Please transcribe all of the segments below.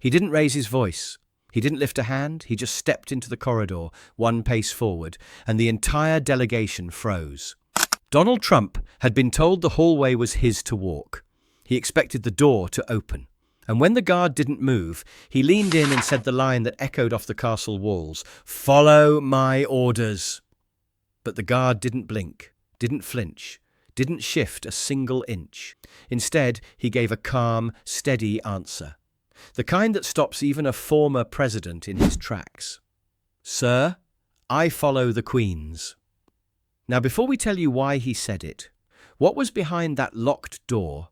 He didn't raise his voice. He didn't lift a hand. He just stepped into the corridor, one pace forward, and the entire delegation froze. Donald Trump had been told the hallway was his to walk. He expected the door to open. And when the guard didn't move, he leaned in and said the line that echoed off the castle walls, "Follow my orders." But the guard didn't blink, didn't flinch, didn't shift a single inch. Instead, he gave a calm, steady answer. The kind that stops even a former president in his tracks. "Sir, I follow the Queen's." Now, before we tell you why he said it, what was behind that locked door,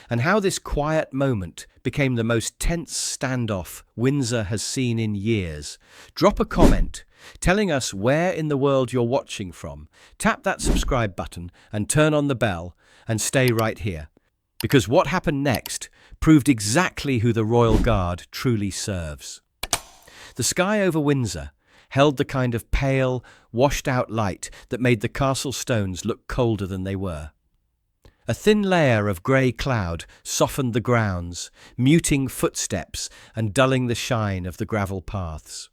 and how this quiet moment became the most tense standoff Windsor has seen in years, drop a comment telling us where in the world you're watching from. Tap that subscribe button and turn on the bell and stay right here. Because what happened next proved exactly who the Royal Guard truly serves. The sky over Windsor held the kind of pale, washed-out light that made the castle stones look colder than they were. A thin layer of grey cloud softened the grounds, muting footsteps and dulling the shine of the gravel paths.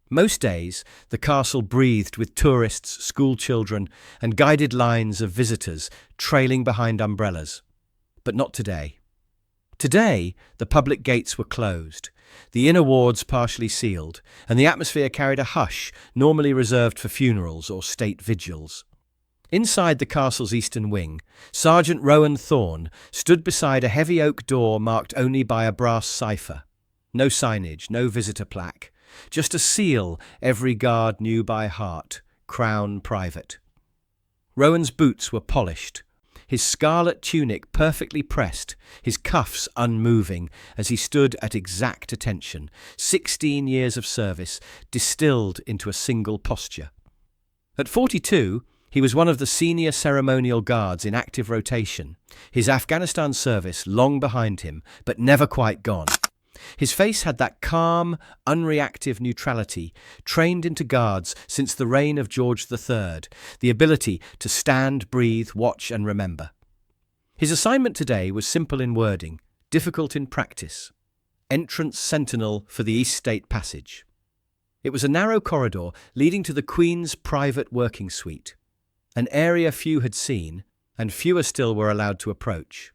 Most days, the castle breathed with tourists, schoolchildren, and guided lines of visitors trailing behind umbrellas. But not today. Today, the public gates were closed, the inner wards partially sealed, and the atmosphere carried a hush normally reserved for funerals or state vigils. Inside the castle's eastern wing, Sergeant Rowan Thorne stood beside a heavy oak door marked only by a brass cipher. No signage, no visitor plaque, just a seal every guard knew by heart: Crown Private. Rowan's boots were polished, his scarlet tunic perfectly pressed, his cuffs unmoving as he stood at exact attention, 16 years of service distilled into a single posture. At 42, he was one of the senior ceremonial guards in active rotation, his Afghanistan service long behind him, but never quite gone. His face had that calm, unreactive neutrality trained into guards since the reign of George III, the ability to stand, breathe, watch and remember. His assignment today was simple in wording, difficult in practice. Entrance sentinel for the East State Passage. It was a narrow corridor leading to the Queen's private working suite, an area few had seen, and fewer still were allowed to approach.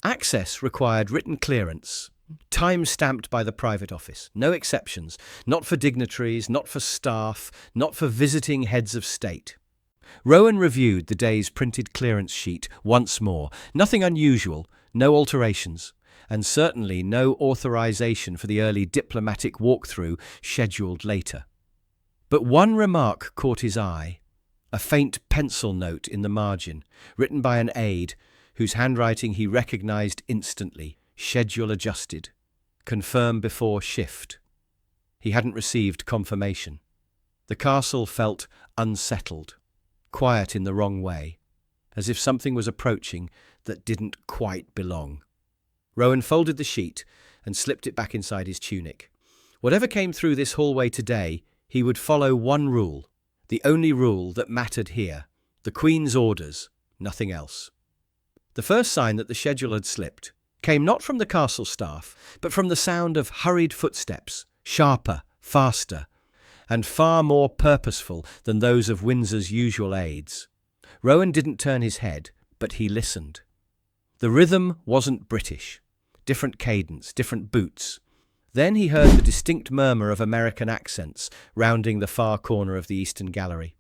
Access required written clearance, time-stamped by the private office. No exceptions, not for dignitaries, not for staff, not for visiting heads of state. Rowan reviewed the day's printed clearance sheet once more. Nothing unusual, no alterations, and certainly no authorization for the early diplomatic walkthrough scheduled later. But one remark caught his eye. A faint pencil note in the margin, written by an aide, whose handwriting he recognized instantly. Schedule adjusted. Confirm before shift. He hadn't received confirmation. The castle felt unsettled, quiet in the wrong way, as if something was approaching that didn't quite belong. Rowan folded the sheet and slipped it back inside his tunic. Whatever came through this hallway today, he would follow one rule. The only rule that mattered here, the Queen's orders, nothing else. The first sign that the schedule had slipped came not from the castle staff, but from the sound of hurried footsteps, sharper, faster, and far more purposeful than those of Windsor's usual aides. Rowan didn't turn his head, but he listened. The rhythm wasn't British. Different cadence, different boots. Then he heard the distinct murmur of American accents rounding the far corner of the eastern gallery.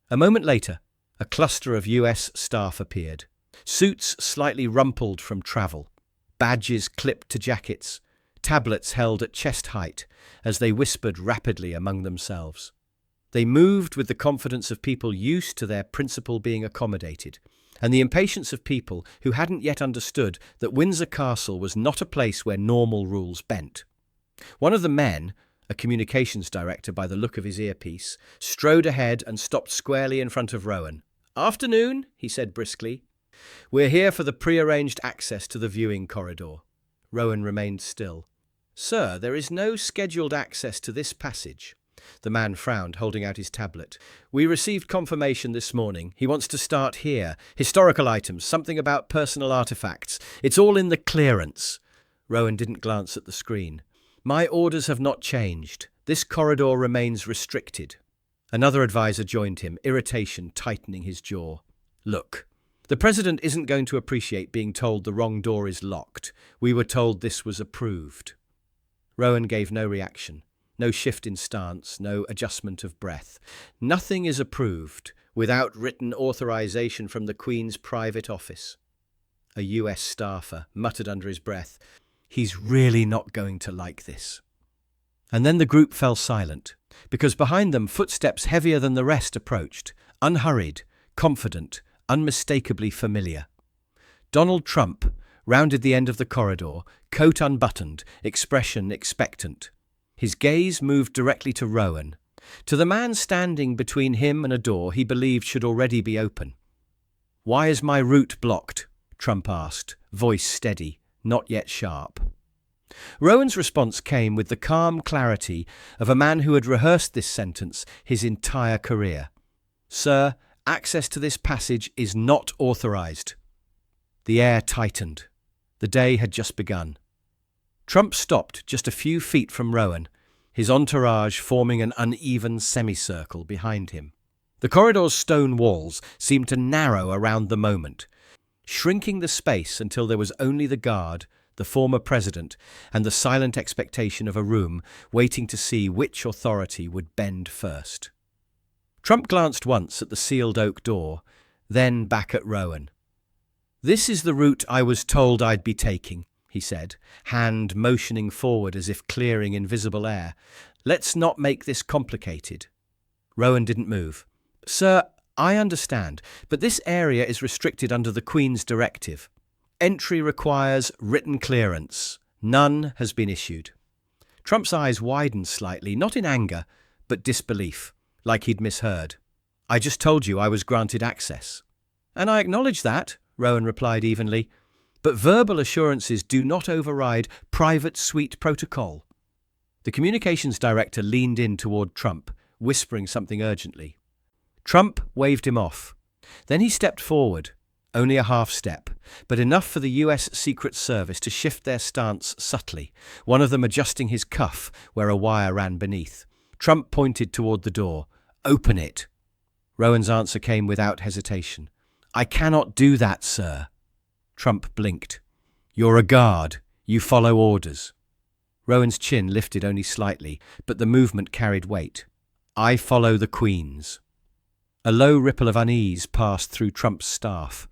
A moment later, a cluster of US staff appeared, suits slightly rumpled from travel, badges clipped to jackets, tablets held at chest height as they whispered rapidly among themselves. They moved with the confidence of people used to their principal being accommodated, and the impatience of people who hadn't yet understood that Windsor Castle was not a place where normal rules bent. One of the men, a communications director by the look of his earpiece, strode ahead and stopped squarely in front of Rowan. "Afternoon," he said briskly. "We're here for the prearranged access to the viewing corridor." Rowan remained still. "Sir, there is no scheduled access to this passage." The man frowned, holding out his tablet. "We received confirmation this morning. He wants to start here. Historical items, something about personal artifacts. It's all in the clearance." Rowan didn't glance at the screen. My orders have not changed. This corridor remains restricted. Another advisor joined him, irritation tightening his jaw. Look, the president isn't going to appreciate being told the wrong door is locked. We were told this was approved. Rowan gave no reaction, no shift in stance, no adjustment of breath. Nothing is approved without written authorization from the Queen's private office. A US staffer muttered under his breath, "He's really not going to like this." And then the group fell silent, because behind them footsteps heavier than the rest approached, unhurried, confident, unmistakably familiar. Donald Trump rounded the end of the corridor, coat unbuttoned, expression expectant. His gaze moved directly to Rowan, to the man standing between him and a door he believed should already be open. "Why is my route blocked?" Trump asked, voice steady, not yet sharp. Rowan's response came with the calm clarity of a man who had rehearsed this sentence his entire career. "Sir, access to this passage is not authorized." The air tightened. The day had just begun. Trump stopped just a few feet from Rowan, his entourage forming an uneven semicircle behind him. The corridor's stone walls seemed to narrow around the moment, shrinking the space until there was only the guard, the former president, and the silent expectation of a room waiting to see which authority would bend first. Trump glanced once at the sealed oak door, then back at Rowan. "This is the route I was told I'd be taking," he said, hand motioning forward as if clearing invisible air. "Let's not make this complicated." Rowan didn't move. "Sir, I understand, but this area is restricted under the Queen's directive. Entry requires written clearance. None has been issued." Trump's eyes widened slightly, not in anger, but disbelief, like he'd misheard. "I just told you I was granted access." "And I acknowledge that," Rowan replied evenly, "but verbal assurances do not override private suite protocol." The communications director leaned in toward Trump, whispering something urgently. Trump waved him off. Then he stepped forward, only a half step, but enough for the US Secret Service to shift their stance subtly, one of them adjusting his cuff where a wire ran beneath. Trump pointed toward the door. "Open it." Rowan's answer came without hesitation. "I cannot do that, sir." Trump blinked. "You're a guard. You follow orders." Rowan's chin lifted only slightly, but the movement carried weight. "I follow the Queen's." A low ripple of unease passed through Trump's staff.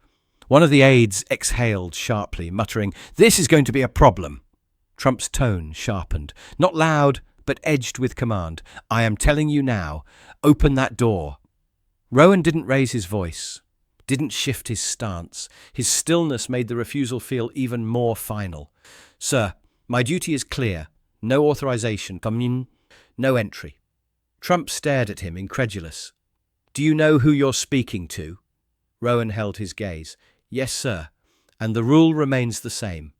One of the aides exhaled sharply, muttering, "This is going to be a problem." Trump's tone sharpened, not loud, but edged with command. "I am telling you now, open that door." Rowan didn't raise his voice, didn't shift his stance. His stillness made the refusal feel even more final. "Sir, my duty is clear. No authorization. Come in. No entry." Trump stared at him, incredulous. "Do you know who you're speaking to?" Rowan held his gaze. "Yes, sir, and the rule remains the same."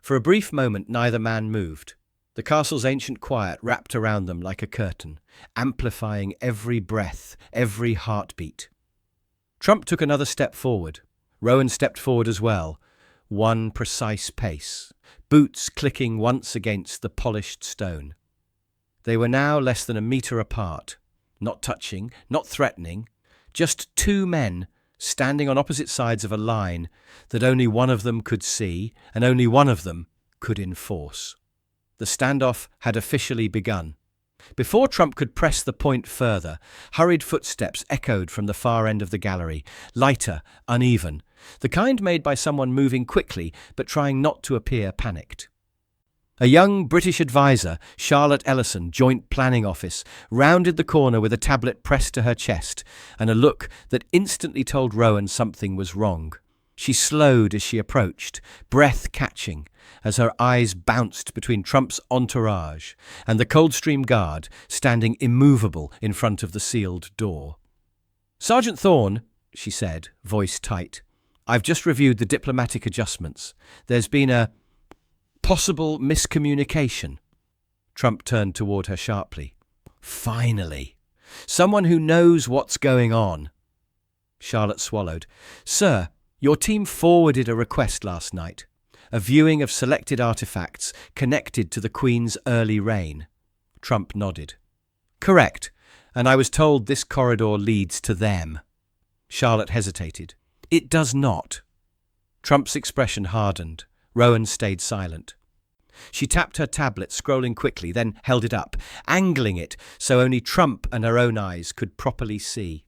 For a brief moment, neither man moved. The castle's ancient quiet wrapped around them like a curtain, amplifying every breath, every heartbeat. Trump took another step forward. Rowan stepped forward as well, one precise pace, boots clicking once against the polished stone. They were now less than a meter apart, not touching, not threatening, just two men standing on opposite sides of a line that only one of them could see and only one of them could enforce. The standoff had officially begun. Before Trump could press the point further, hurried footsteps echoed from the far end of the gallery, lighter, uneven, the kind made by someone moving quickly but trying not to appear panicked. A young British advisor, Charlotte Ellison, Joint Planning Office, rounded the corner with a tablet pressed to her chest and a look that instantly told Rowan something was wrong. She slowed as she approached, breath catching, as her eyes bounced between Trump's entourage and the Coldstream Guard standing immovable in front of the sealed door. "Sergeant Thorne," she said, voice tight, "I've just reviewed the diplomatic adjustments. There's been a possible miscommunication." Trump turned toward her sharply. "Finally, someone who knows what's going on." Charlotte swallowed. "Sir, your team forwarded a request last night. a viewing of selected artifacts connected to the Queen's early reign. Trump nodded. Correct, and I was told this corridor leads to them. Charlotte hesitated. It does not. Trump's expression hardened. Rowan stayed silent. She tapped her tablet, scrolling quickly, then held it up, angling it so only Trump and her own eyes could properly see.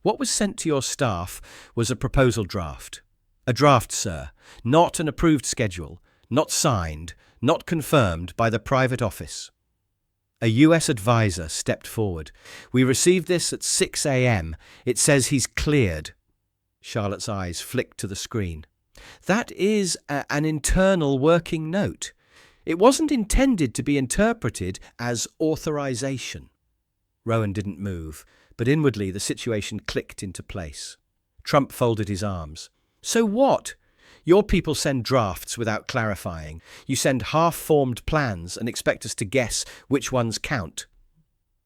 What was sent to your staff was a proposal draft. A draft, sir, not an approved schedule, not signed, not confirmed by the private office. A US advisor stepped forward. We received this at 6 a.m. It says he's cleared. Charlotte's eyes flicked to the screen. That is an internal working note. It wasn't intended to be interpreted as authorization. Rowan didn't move, but inwardly the situation clicked into place. Trump folded his arms. So what? Your people send drafts without clarifying. You send half-formed plans and expect us to guess which ones count.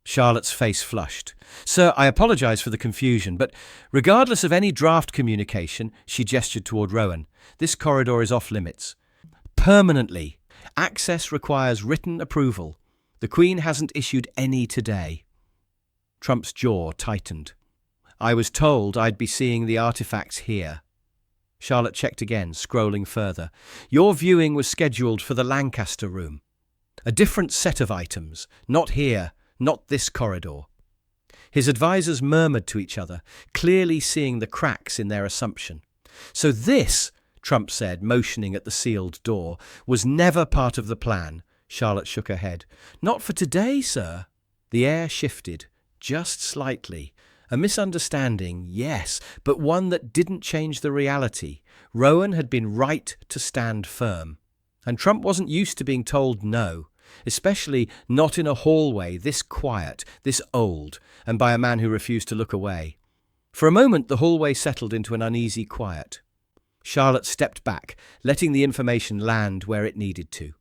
Charlotte's face flushed. Sir, I apologize for the confusion, but regardless of any draft communication, she gestured toward Rowan, this corridor is off limits. Permanently. Access requires written approval. The Queen hasn't issued any today. Trump's jaw tightened. I was told I'd be seeing the artifacts here. Charlotte checked again, scrolling further. Your viewing was scheduled for the Lancaster room. A different set of items, not here, not this corridor. His advisors murmured to each other, clearly seeing the cracks in their assumption. So this, Trump said, motioning at the sealed door, was never part of the plan. Charlotte shook her head. Not for today, sir. The air shifted, just slightly. A misunderstanding, yes, but one that didn't change the reality. Rowan had been right to stand firm. And Trump wasn't used to being told no, especially not in a hallway this quiet, this old, and by a man who refused to look away. For a moment the hallway settled into an uneasy quiet. Charlotte stepped back, letting the information land where it needed to.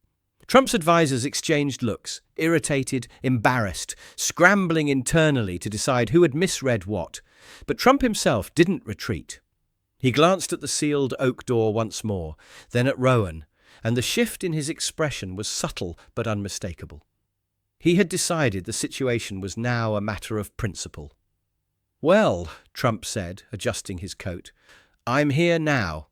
Trump's advisors exchanged looks, irritated, embarrassed, scrambling internally to decide who had misread what. But Trump himself didn't retreat. He glanced at the sealed oak door once more, then at Rowan, and the shift in his expression was subtle but unmistakable. He had decided the situation was now a matter of principle. Well, Trump said, adjusting his coat, I'm here now.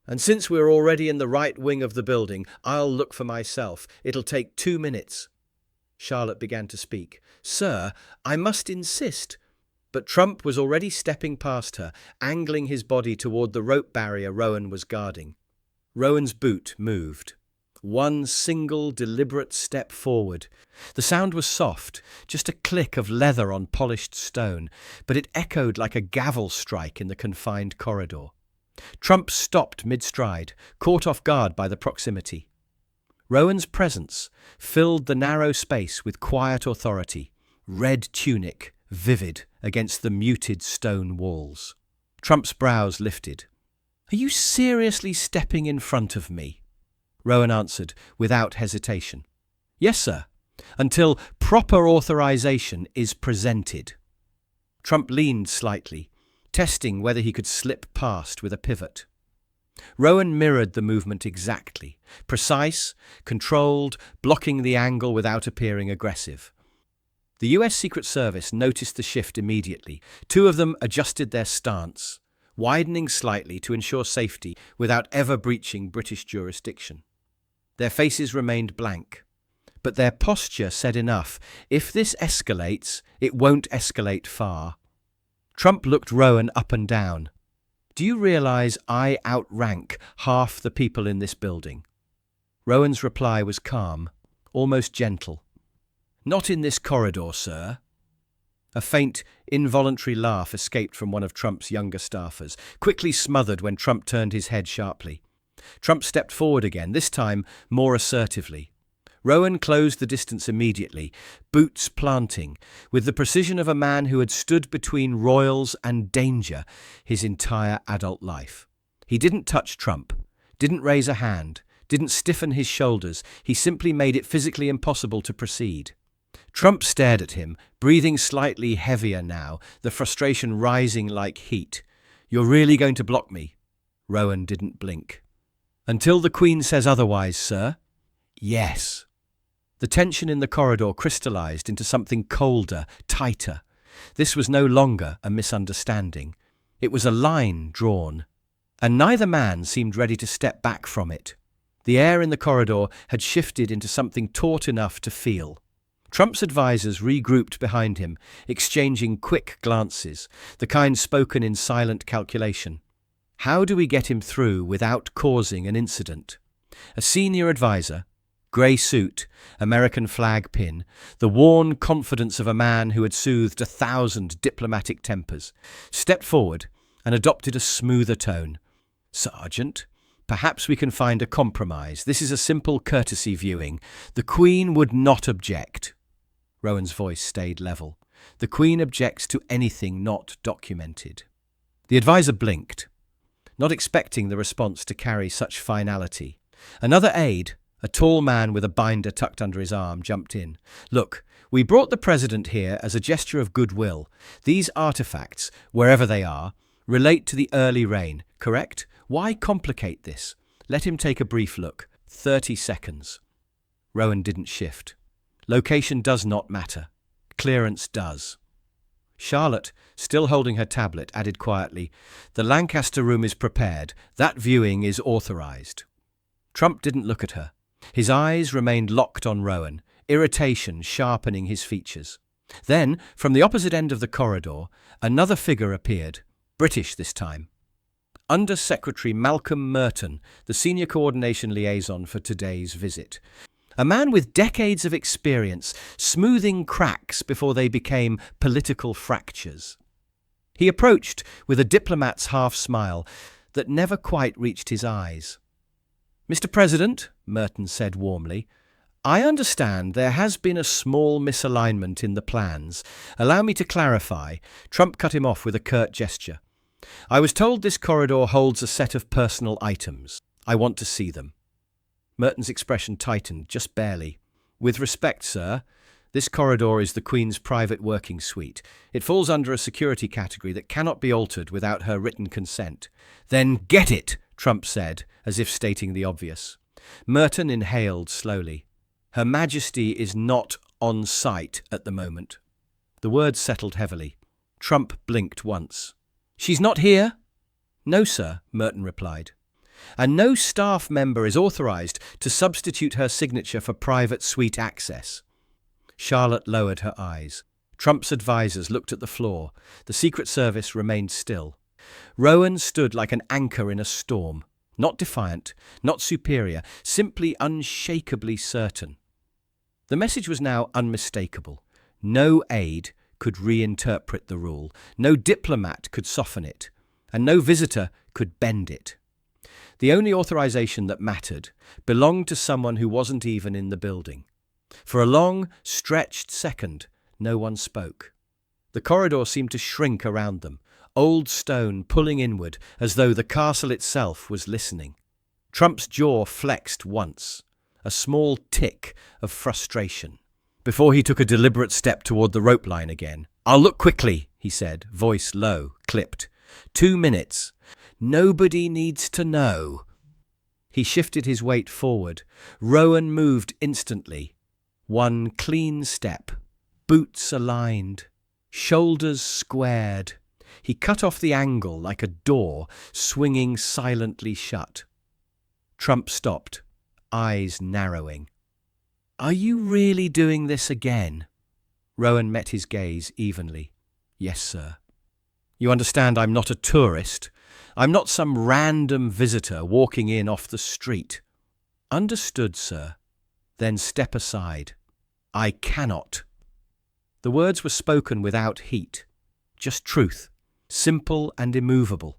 And since we're already in the right wing of the building, I'll look for myself. It'll take 2 minutes. Charlotte began to speak. Sir, I must insist. But Trump was already stepping past her, angling his body toward the rope barrier Rowan was guarding. Rowan's boot moved. One single, deliberate step forward. The sound was soft, just a click of leather on polished stone, but it echoed like a gavel strike in the confined corridor. Trump stopped mid-stride, caught off guard by the proximity. Rowan's presence filled the narrow space with quiet authority, red tunic, vivid against the muted stone walls. Trump's brows lifted. Are you seriously stepping in front of me? Rowan answered without hesitation. Yes, sir, until proper authorization is presented. Trump leaned slightly, testing whether he could slip past with a pivot. Rowan mirrored the movement exactly, precise, controlled, blocking the angle without appearing aggressive. The US Secret Service noticed the shift immediately. 2 of them adjusted their stance, widening slightly to ensure safety without ever breaching British jurisdiction. Their faces remained blank, but their posture said enough. If this escalates, it won't escalate far. Trump looked Rowan up and down. Do you realize I outrank half the people in this building? Rowan's reply was calm, almost gentle. Not in this corridor, sir. A faint, involuntary laugh escaped from one of Trump's younger staffers, quickly smothered when Trump turned his head sharply. Trump stepped forward again, this time more assertively. Rowan closed the distance immediately, boots planting, with the precision of a man who had stood between royals and danger his entire adult life. He didn't touch Trump, didn't raise a hand, didn't stiffen his shoulders. He simply made it physically impossible to proceed. Trump stared at him, breathing slightly heavier now, the frustration rising like heat. You're really going to block me? Rowan didn't blink. Until the Queen says otherwise, sir. Yes. The tension in the corridor crystallized into something colder, tighter. This was no longer a misunderstanding. It was a line drawn, and neither man seemed ready to step back from it. The air in the corridor had shifted into something taut enough to feel. Trump's advisers regrouped behind him, exchanging quick glances, the kind spoken in silent calculation. How do we get him through without causing an incident? A senior adviser, grey suit, American flag pin, the worn confidence of a man who had soothed 1,000 diplomatic tempers, stepped forward and adopted a smoother tone. Sergeant, perhaps we can find a compromise. This is a simple courtesy viewing. The Queen would not object. Rowan's voice stayed level. The Queen objects to anything not documented. The adviser blinked, not expecting the response to carry such finality. Another aide, a tall man with a binder tucked under his arm, jumped in. Look, we brought the President here as a gesture of goodwill. These artifacts, wherever they are, relate to the early reign, correct? Why complicate this? Let him take a brief look. 30 seconds. Rowan didn't shift. Location does not matter. Clearance does. Charlotte, still holding her tablet, added quietly, "The Lancaster room is prepared. That viewing is authorized." Trump didn't look at her. His eyes remained locked on Rowan, irritation sharpening his features. Then, from the opposite end of the corridor, another figure appeared, British this time. Under Secretary Malcolm Merton, the senior coordination liaison for today's visit. A man with decades of experience, smoothing cracks before they became political fractures. He approached with a diplomat's half-smile that never quite reached his eyes. "Mr. President," Merton said warmly, "I understand there has been a small misalignment in the plans. Allow me to clarify." Trump cut him off with a curt gesture. "I was told this corridor holds a set of personal items. I want to see them." Merton's expression tightened, just barely. "With respect, sir, this corridor is the Queen's private working suite. It falls under a security category that cannot be altered without her written consent." "Then get it," Trump said, as if stating the obvious. Merton inhaled slowly. "Her Majesty is not on site at the moment." The words settled heavily. Trump blinked once. "She's not here?" "No, sir," Merton replied. "And no staff member is authorized to substitute her signature for private suite access." Charlotte lowered her eyes. Trump's advisers looked at the floor. The Secret Service remained still. Rowan stood like an anchor in a storm, not defiant, not superior, simply unshakably certain. The message was now unmistakable. No aide could reinterpret the rule, no diplomat could soften it, and no visitor could bend it. The only authorization that mattered belonged to someone who wasn't even in the building. For a long, stretched second, no one spoke. The corridor seemed to shrink around them, old stone pulling inward as though the castle itself was listening. Trump's jaw flexed once, a small tick of frustration, before he took a deliberate step toward the rope line again. "I'll look quickly," he said, voice low, clipped. 2 minutes. Nobody needs to know." He shifted his weight forward. Rowan moved instantly. One clean step, boots aligned, shoulders squared. He cut off the angle like a door swinging silently shut. Trump stopped, eyes narrowing. "Are you really doing this again?" Rowan met his gaze evenly. "Yes, sir." "You understand I'm not a tourist. I'm not some random visitor walking in off the street." "Understood, sir." "Then step aside." "I cannot." The words were spoken without heat, just truth, simple and immovable.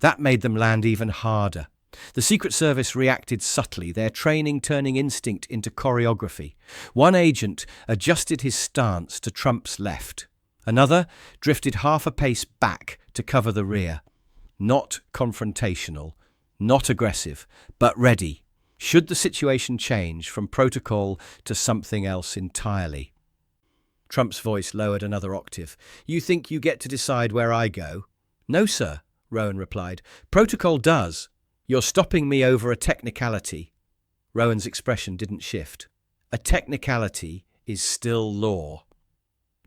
That made them land even harder. The Secret Service reacted subtly, their training turning instinct into choreography. One agent adjusted his stance to Trump's left. Another drifted half a pace back to cover the rear. Not confrontational, not aggressive, but ready, should the situation change from protocol to something else entirely. Trump's voice lowered another octave. "You think you get to decide where I go?" "No, sir," Rowan replied. "Protocol does. You're stopping me over a technicality. Rowan's expression didn't shift. A technicality is still law.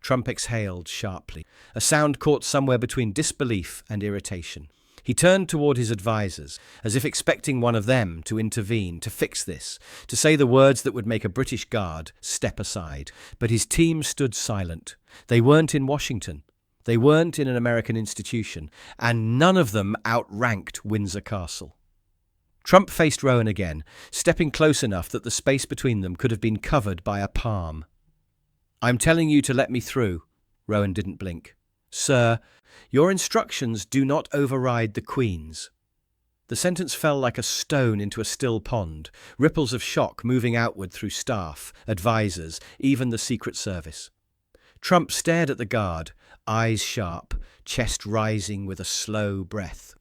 Trump exhaled sharply, a sound caught somewhere between disbelief and irritation. He turned toward his advisers, as if expecting one of them to intervene, to fix this, to say the words that would make a British guard step aside. But his team stood silent. They weren't in Washington. They weren't in an American institution, and none of them outranked Windsor Castle. Trump faced Rowan again, stepping close enough that the space between them could have been covered by a palm. "I'm telling you to let me through." Rowan didn't blink. "Sir, your instructions do not override the Queen's." The sentence fell like a stone into a still pond, ripples of shock moving outward through staff, advisers, even the Secret Service. Trump stared at the guard, eyes sharp, chest rising with a slow breath.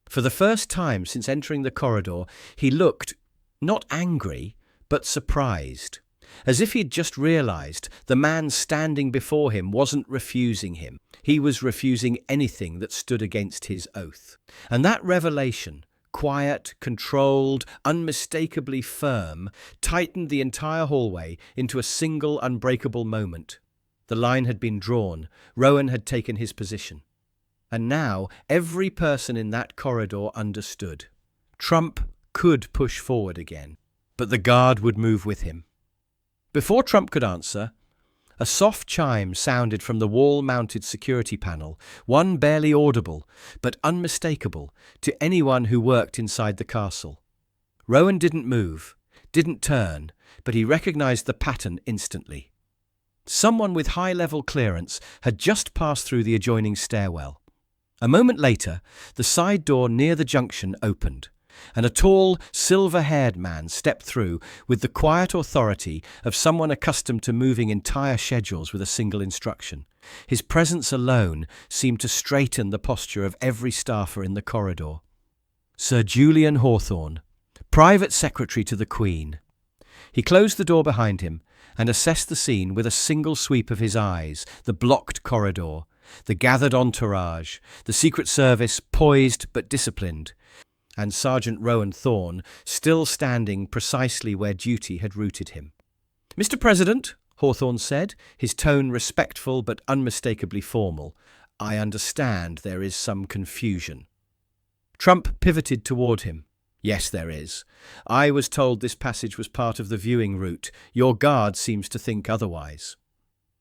For the first time since entering the corridor, he looked, not angry, but surprised. As if he'd just realized the man standing before him wasn't refusing him. He was refusing anything that stood against his oath. And that revelation, quiet, controlled, unmistakably firm, tightened the entire hallway into a single unbreakable moment. The line had been drawn. Rowan had taken his position. And now every person in that corridor understood. Trump could push forward again, but the guard would move with him. Before Trump could answer, a soft chime sounded from the wall-mounted security panel, one barely audible, but unmistakable to anyone who worked inside the castle. Rowan didn't move, didn't turn, but he recognized the pattern instantly. Someone with high-level clearance had just passed through the adjoining stairwell. A moment later, the side door near the junction opened, and a tall, silver-haired man stepped through with the quiet authority of someone accustomed to moving entire schedules with a single instruction. His presence alone seemed to straighten the posture of every staffer in the corridor. Sir Julian Hawthorne, Private Secretary to the Queen. He closed the door behind him and assessed the scene with a single sweep of his eyes, the blocked corridor, the gathered entourage, the Secret Service poised but disciplined, and Sergeant Rowan Thorne still standing precisely where duty had rooted him. "Mr. President," Hawthorne said, his tone respectful but unmistakably formal, "I understand there is some confusion." Trump pivoted toward him. "Yes, there is. I was told this passage was part of the viewing route. Your guard seems to think otherwise."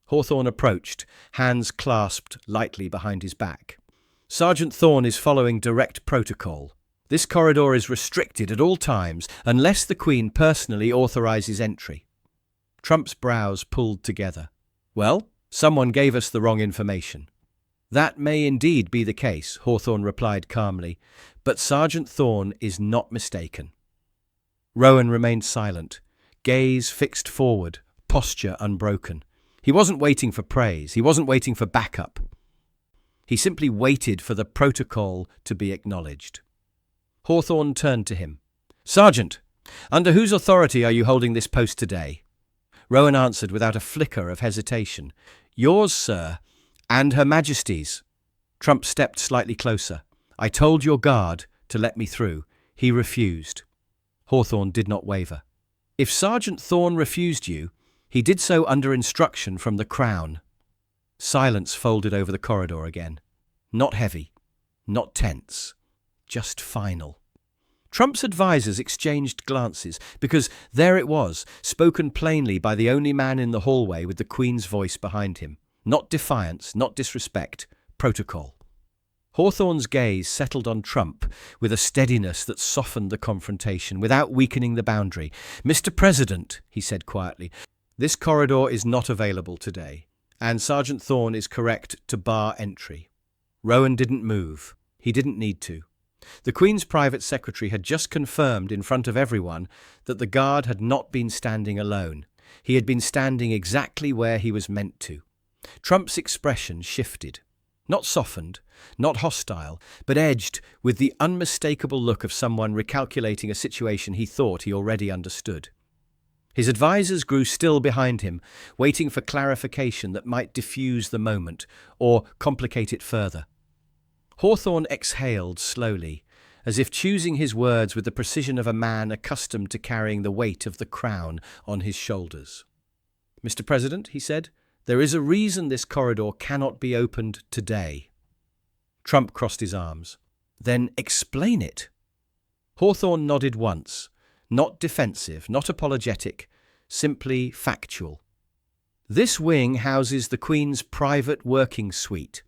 Hawthorne approached, hands clasped lightly behind his back. "Sergeant Thorne is following direct protocol. This corridor is restricted at all times unless the Queen personally authorizes entry." Trump's brows pulled together. "Well, someone gave us the wrong information." "That may indeed be the case," Hawthorne replied calmly, "but Sergeant Thorne is not mistaken." Rowan remained silent, gaze fixed forward, posture unbroken. He wasn't waiting for praise. He wasn't waiting for backup. He simply waited for the protocol to be acknowledged. Hawthorne turned to him. "Sergeant, under whose authority are you holding this post today?" Rowan answered without a flicker of hesitation. "Yours, sir, and Her Majesty's." Trump stepped slightly closer. "I told your guard to let me through. He refused." Hawthorne did not waver. "If Sergeant Thorne refused you, he did so under instruction from the Crown." Silence folded over the corridor again. Not heavy, not tense, just final. Trump's advisers exchanged glances, because there it was, spoken plainly by the only man in the hallway with the Queen's voice behind him. Not defiance, not disrespect, protocol. Hawthorne's gaze settled on Trump with a steadiness that softened the confrontation without weakening the boundary. "Mr. President," he said quietly, "this corridor is not available today, and Sergeant Thorne is correct to bar entry." Rowan didn't move. He didn't need to. The Queen's private secretary had just confirmed in front of everyone that the guard had not been standing alone. He had been standing exactly where he was meant to. Trump's expression shifted. Not softened, not hostile, but edged with the unmistakable look of someone recalculating a situation he thought he already understood. His advisers grew still behind him, waiting for clarification that might diffuse the moment or complicate it further. Hawthorne exhaled slowly, as if choosing his words with the precision of a man accustomed to carrying the weight of the crown on his shoulders. "Mr. President," he said, "there is a reason this corridor cannot be opened today." Trump crossed his arms. "Then explain it." Hawthorne nodded once, not defensive, not apologetic, simply factual. "This wing houses the Queen's private working suite.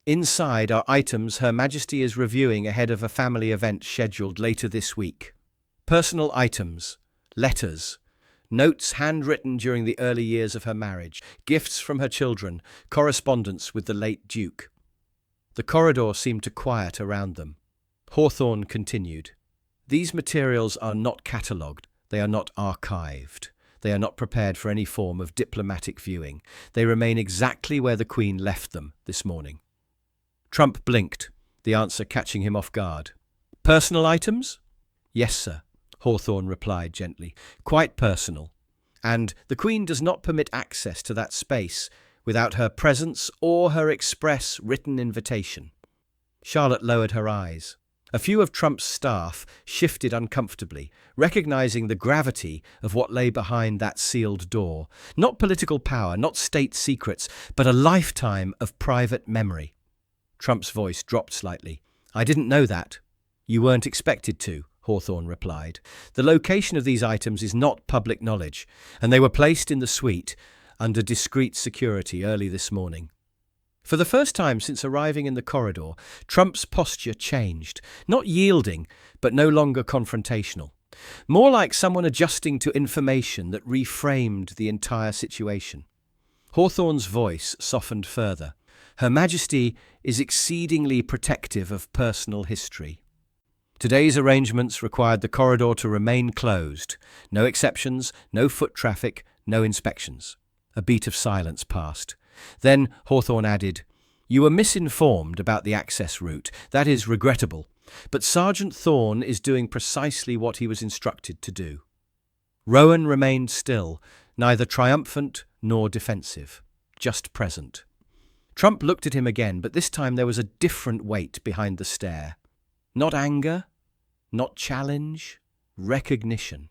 Inside are items Her Majesty is reviewing ahead of a family event scheduled later this week. Personal items, letters, notes handwritten during the early years of her marriage, gifts from her children, correspondence with the late Duke." The corridor seemed to quiet around them. Hawthorne continued, "These materials are not catalogued, they are not archived. They are not prepared for any form of diplomatic viewing. They remain exactly where the Queen left them this morning." Trump blinked, the answer catching him off guard. "Personal items?" "Yes, sir," Hawthorne replied gently. "Quite personal. And the Queen does not permit access to that space without her presence or her express written invitation." Charlotte lowered her eyes. A few of Trump's staff shifted uncomfortably, recognizing the gravity of what lay behind that sealed door. Not political power, not state secrets, but a lifetime of private memory. Trump's voice dropped slightly. "I didn't know that." "You weren't expected to," Hawthorne replied. "The location of these items is not public knowledge, and they were placed in the suite under discreet security early this morning." For the first time since arriving in the corridor, Trump's posture changed, not yielding, but no longer confrontational. More like someone adjusting to information that reframed the entire situation. Hawthorne's voice softened further. "Her Majesty is exceedingly protective of personal history. Today's arrangements required the corridor to remain closed. No exceptions, no foot traffic, no inspections." A beat of silence passed. Then Hawthorne added, "You were misinformed about the access route. That is regrettable. But Sergeant Thorne is doing precisely what he was instructed to do." Rowan remained still, neither triumphant nor defensive, just present. Trump looked at him again, but this time there was a different weight behind the stare. Not anger, not challenge, recognition.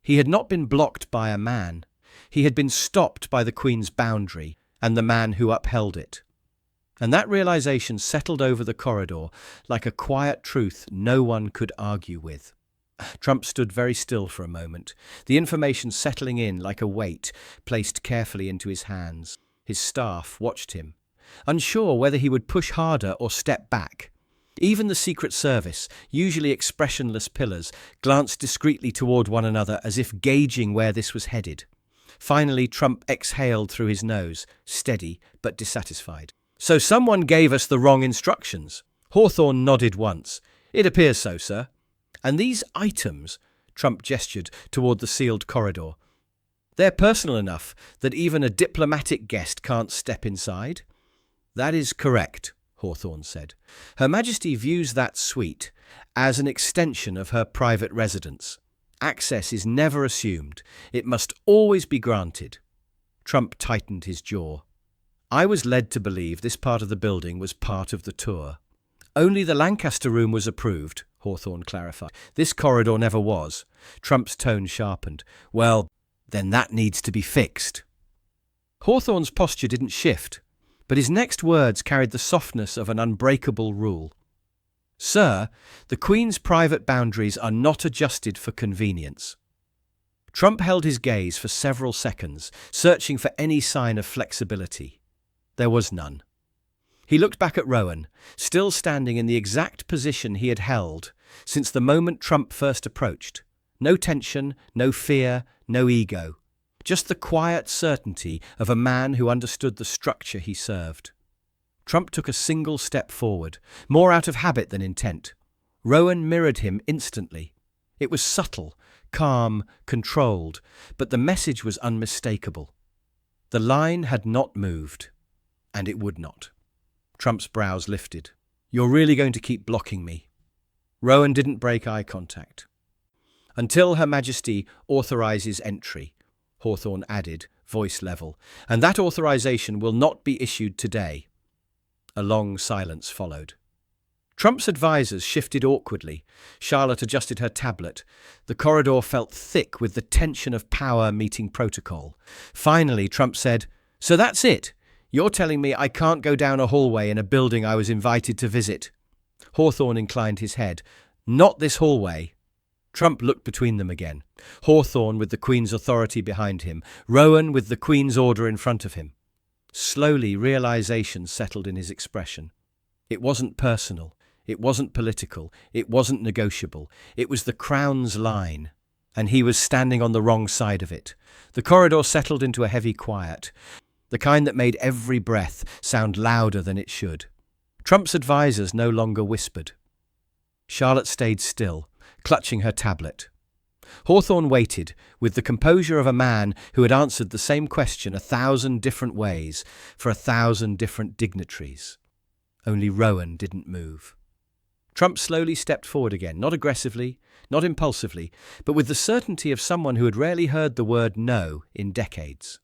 He had not been blocked by a man. He had been stopped by the Queen's boundary and the man who upheld it. And that realization settled over the corridor like a quiet truth no one could argue with. Trump stood very still for a moment, the information settling in like a weight placed carefully into his hands. His staff watched him, unsure whether he would push harder or step back. Even the Secret Service, usually expressionless pillars, glanced discreetly toward one another as if gauging where this was headed. Finally, Trump exhaled through his nose, steady but dissatisfied. "So someone gave us the wrong instructions." Hawthorne nodded once. "It appears so, sir." "And these items," Trump gestured toward the sealed corridor, "they're personal enough that even a diplomatic guest can't step inside?" "That is correct," Hawthorne said. "Her Majesty views that suite as an extension of her private residence. Access is never assumed. It must always be granted." Trump tightened his jaw. "I was led to believe this part of the building was part of the tour." "Only the Lancaster room was approved," Hawthorne clarified. "This corridor never was." Trump's tone sharpened. "Well, then that needs to be fixed." Hawthorne's posture didn't shift, but his next words carried the softness of an unbreakable rule. "Sir, the Queen's private boundaries are not adjusted for convenience." Trump held his gaze for several seconds, searching for any sign of flexibility. There was none. He looked back at Rowan, still standing in the exact position he had held since the moment Trump first approached. No tension, no fear, no ego. Just the quiet certainty of a man who understood the structure he served. Trump took a single step forward, more out of habit than intent. Rowan mirrored him instantly. It was subtle, calm, controlled, but the message was unmistakable. The line had not moved, and it would not. Trump's brows lifted. "You're really going to keep blocking me?" Rowan didn't break eye contact. "Until Her Majesty authorises entry," Hawthorne added, voice level, "and that authorization will not be issued today." A long silence followed. Trump's advisors shifted awkwardly. Charlotte adjusted her tablet. The corridor felt thick with the tension of power meeting protocol. Finally, Trump said, "So that's it? You're telling me I can't go down a hallway in a building I was invited to visit?" Hawthorne inclined his head. "Not this hallway." Trump looked between them again. Hawthorne with the Queen's authority behind him, Rowan with the Queen's order in front of him. Slowly, realization settled in his expression. It wasn't personal. It wasn't political. It wasn't negotiable. It was the Crown's line, and he was standing on the wrong side of it. The corridor settled into a heavy quiet, the kind that made every breath sound louder than it should. Trump's advisors no longer whispered. Charlotte stayed still, clutching her tablet. Hawthorne waited, with the composure of a man who had answered the same question 1,000 different ways for 1,000 different dignitaries. Only Rowan didn't move. Trump slowly stepped forward again, not aggressively, not impulsively, but with the certainty of someone who had rarely heard the word no in decades.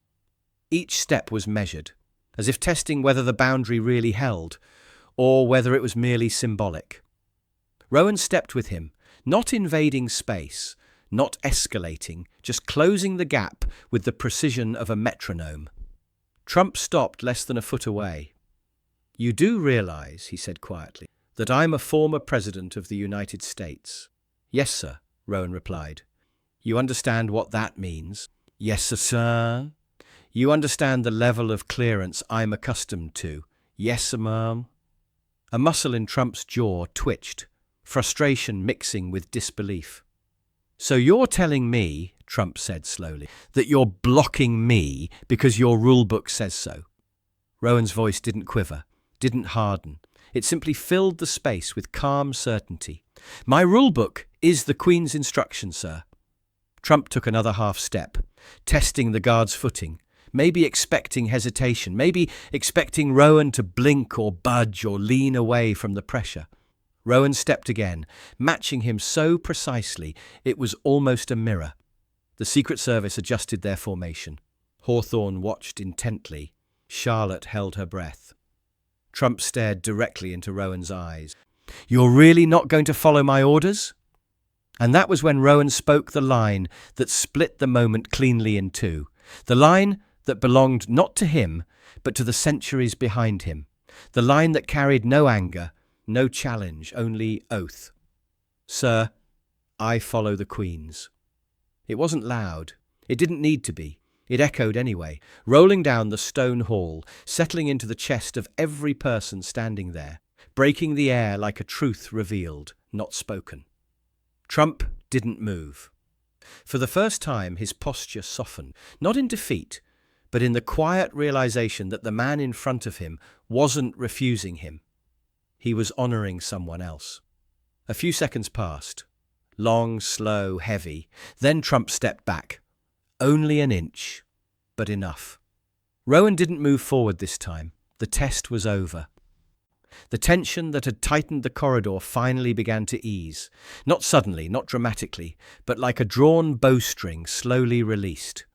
Each step was measured, as if testing whether the boundary really held, or whether it was merely symbolic. Rowan stepped with him, not invading space, not escalating, just closing the gap with the precision of a metronome. Trump stopped less than a foot away. "You do realize," he said quietly, "that I'm a former president of the United States." "Yes, sir," Rowan replied. "You understand what that means?" "Yes, sir." "You understand the level of clearance I'm accustomed to?" "Yes, sir, ma'am." A muscle in Trump's jaw twitched, frustration mixing with disbelief. "So you're telling me," Trump said slowly, "that you're blocking me because your rulebook says so?" Rowan's voice didn't quiver, didn't harden. It simply filled the space with calm certainty. "My rulebook is the Queen's instruction, sir." Trump took another half step, testing the guard's footing, maybe expecting hesitation, maybe expecting Rowan to blink or budge or lean away from the pressure. Rowan stepped again, matching him so precisely it was almost a mirror. The Secret Service adjusted their formation. Hawthorne watched intently. Charlotte held her breath. Trump stared directly into Rowan's eyes. "You're really not going to follow my orders?" And that was when Rowan spoke the line that split the moment cleanly in two. The line that belonged not to him, but to the centuries behind him. The line that carried no anger, no challenge, only oath. "Sir, I follow the Queen's." It wasn't loud. It didn't need to be. It echoed anyway, rolling down the stone hall, settling into the chest of every person standing there, breaking the air like a truth revealed, not spoken. Trump didn't move. For the first time, his posture softened, not in defeat, but in the quiet realization that the man in front of him wasn't refusing him. He was honoring someone else. A few seconds passed. Long, slow, heavy. Then Trump stepped back. Only an inch, but enough. Rowan didn't move forward this time. The test was over. The tension that had tightened the corridor finally began to ease. Not suddenly, not dramatically, but like a drawn bowstring slowly released.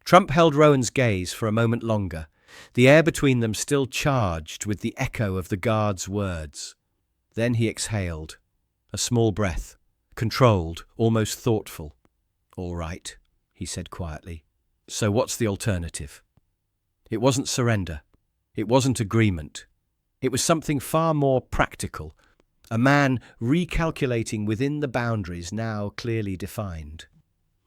Trump held Rowan's gaze for a moment longer, the air between them still charged with the echo of the guard's words. Then he exhaled. A small breath, controlled, almost thoughtful. "All right," he said quietly. "So what's the alternative?" It wasn't surrender. It wasn't agreement. It was something far more practical. A man recalculating within the boundaries now clearly defined.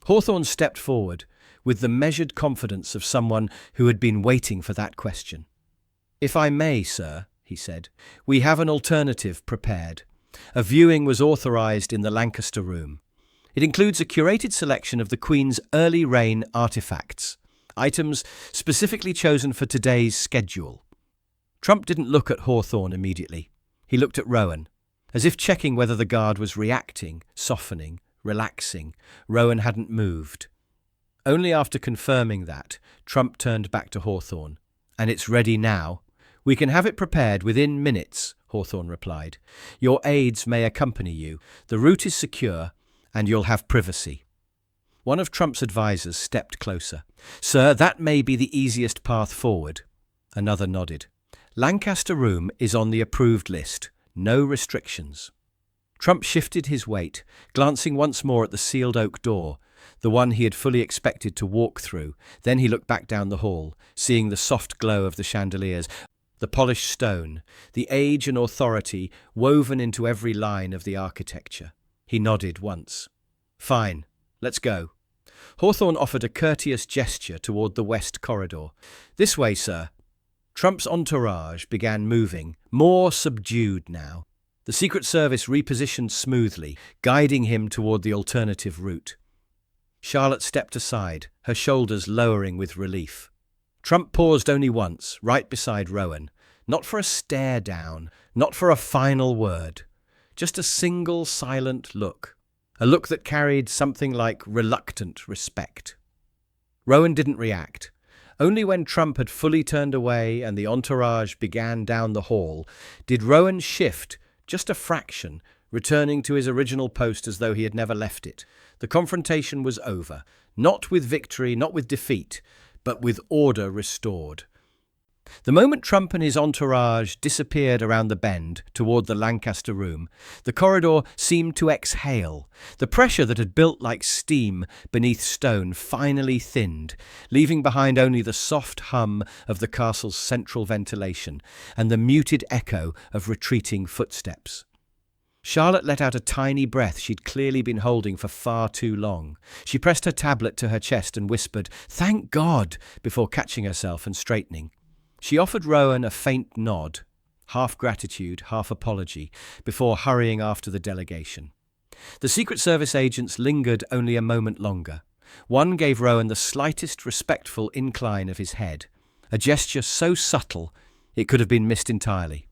Hawthorne stepped forward with the measured confidence of someone who had been waiting for that question. "If I may, sir," he said, "we have an alternative prepared. A viewing was authorized in the Lancaster Room. It includes a curated selection of the Queen's early reign artifacts, items specifically chosen for today's schedule." Trump didn't look at Hawthorne immediately. He looked at Rowan, as if checking whether the guard was reacting, softening, relaxing. Rowan hadn't moved. Only after confirming that, Trump turned back to Hawthorne. "And it's ready now. We can have it prepared within minutes," Hawthorne replied. "Your aides may accompany you. The route is secure, and you'll have privacy." One of Trump's advisors stepped closer. "Sir, that may be the easiest path forward." Another nodded. "Lancaster Room is on the approved list. no restrictions. Trump shifted his weight, glancing once more at the sealed oak door, the one he had fully expected to walk through. Then he looked back down the hall, seeing the soft glow of the chandeliers, the polished stone, the age and authority woven into every line of the architecture. He nodded once. "Fine, let's go." Hawthorne offered a courteous gesture toward the west corridor. "This way, sir." Trump's entourage began moving, more subdued now. The Secret Service repositioned smoothly, guiding him toward the alternative route. Charlotte stepped aside, her shoulders lowering with relief. Trump paused only once, right beside Rowan, not for a stare down, not for a final word, just a single silent look, a look that carried something like reluctant respect. Rowan didn't react. Only when Trump had fully turned away and the entourage began down the hall did Rowan shift just a fraction, returning to his original post as though he had never left it. The confrontation was over, not with victory, not with defeat, but with order restored. The moment Trump and his entourage disappeared around the bend toward the Lancaster room, the corridor seemed to exhale. The pressure that had built like steam beneath stone finally thinned, leaving behind only the soft hum of the castle's central ventilation and the muted echo of retreating footsteps. Charlotte let out a tiny breath she'd clearly been holding for far too long. She pressed her tablet to her chest and whispered, "Thank God," before catching herself and straightening. She offered Rowan a faint nod, half gratitude, half apology, before hurrying after the delegation. The Secret Service agents lingered only a moment longer. One gave Rowan the slightest respectful incline of his head, a gesture so subtle it could have been missed entirely.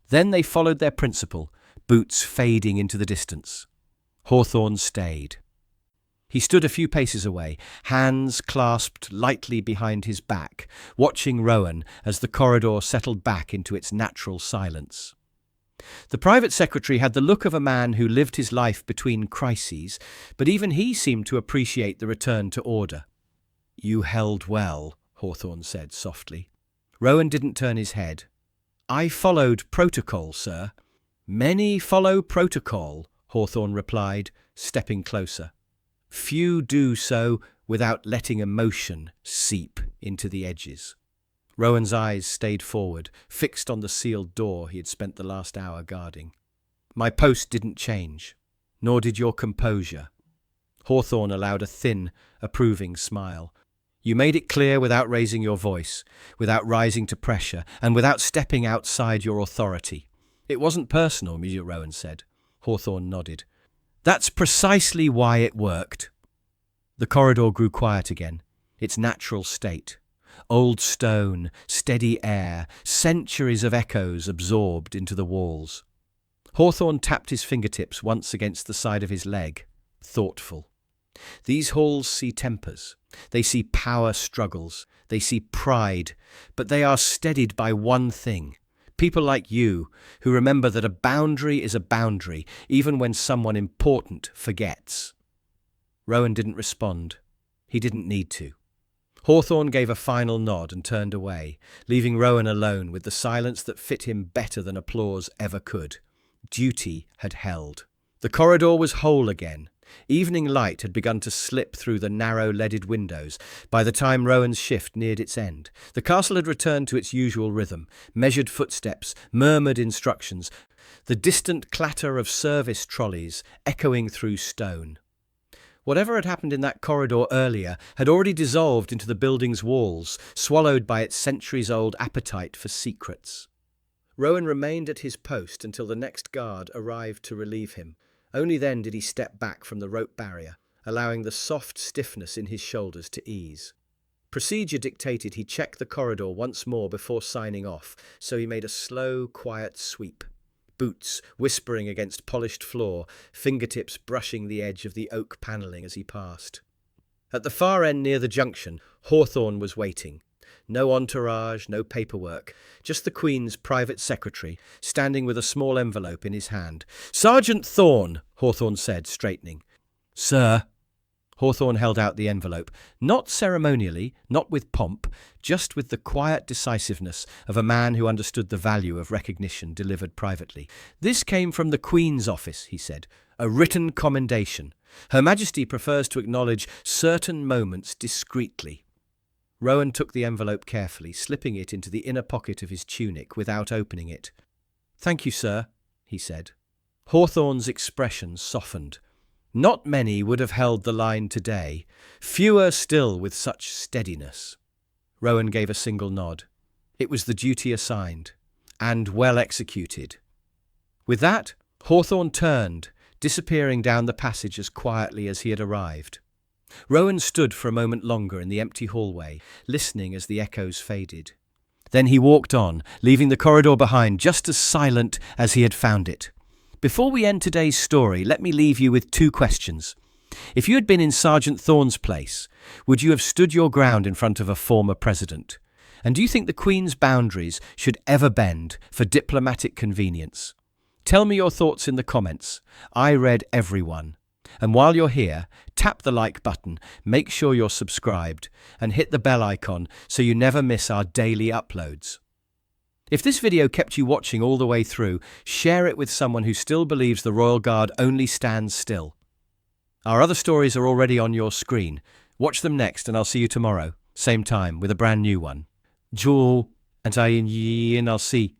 Then they followed their principal, boots fading into the distance. Hawthorne stayed. He stood a few paces away, hands clasped lightly behind his back, watching Rowan as the corridor settled back into its natural silence. The private secretary had the look of a man who lived his life between crises, but even he seemed to appreciate the return to order. "You held well," Hawthorne said softly. Rowan didn't turn his head. "I followed protocol, sir." "Many follow protocol," Hawthorne replied, stepping closer. "Few do so without letting emotion seep into the edges." Rowan's eyes stayed forward, fixed on the sealed door he had spent the last hour guarding. "My post didn't change, nor did your composure." Hawthorne allowed a thin, approving smile. "You made it clear without raising your voice, without rising to pressure, and without stepping outside your authority." "It wasn't personal," Monsieur Rowan said. Hawthorne nodded. "That's precisely why it worked." The corridor grew quiet again, its natural state. Old stone, steady air, centuries of echoes absorbed into the walls. Hawthorne tapped his fingertips once against the side of his leg, thoughtful. These halls see tempers. They see power struggles. They see pride. But they are steadied by one thing. People like you, who remember that a boundary is a boundary, even when someone important forgets. Rowan didn't respond. He didn't need to. Hawthorne gave a final nod and turned away, leaving Rowan alone with the silence that fit him better than applause ever could. Duty had held. The corridor was whole again. Evening light had begun to slip through the narrow leaded windows by the time Rowan's shift neared its end. The castle had returned to its usual rhythm, measured footsteps, murmured instructions, the distant clatter of service trolleys echoing through stone. Whatever had happened in that corridor earlier had already dissolved into the building's walls, swallowed by its centuries-old appetite for secrets. Rowan remained at his post until the next guard arrived to relieve him. Only then did he step back from the rope barrier, allowing the soft stiffness in his shoulders to ease. Procedure dictated he check the corridor once more before signing off, so he made a slow, quiet sweep. Boots whispering against polished floor, fingertips brushing the edge of the oak panelling as he passed. At the far end near the junction, Hawthorne was waiting. No entourage, no paperwork, just the Queen's private secretary, standing with a small envelope in his hand. "Sergeant Thorne," Hawthorne said, straightening. "Sir." Hawthorne held out the envelope, not ceremonially, not with pomp, just with the quiet decisiveness of a man who understood the value of recognition delivered privately. "This came from the Queen's office," he said, "a written commendation. Her Majesty prefers to acknowledge certain moments discreetly." Rowan took the envelope carefully, slipping it into the inner pocket of his tunic without opening it. "Thank you, sir," he said. Hawthorne's expression softened. Not many would have held the line today, fewer still with such steadiness. Rowan gave a single nod. It was the duty assigned, and well executed. With that, Hawthorne turned, disappearing down the passage as quietly as he had arrived. Rowan stood for a moment longer in the empty hallway, listening as the echoes faded. Then he walked on, leaving the corridor behind just as silent as he had found it. Before we end today's story, let me leave you with two questions. If you had been in Sergeant Thorne's place, would you have stood your ground in front of a former president? And do you think the Queen's boundaries should ever bend for diplomatic convenience? Tell me your thoughts in the comments. I read every one. And while you're here, tap the like button, make sure you're subscribed, and hit the bell icon so you never miss our daily uploads. If this video kept you watching all the way through, share it with someone who still believes the Royal Guard only stands still. Our other stories are already on your screen. Watch them next, and I'll see you tomorrow, same time, with a brand new one. Joel, and I'll see.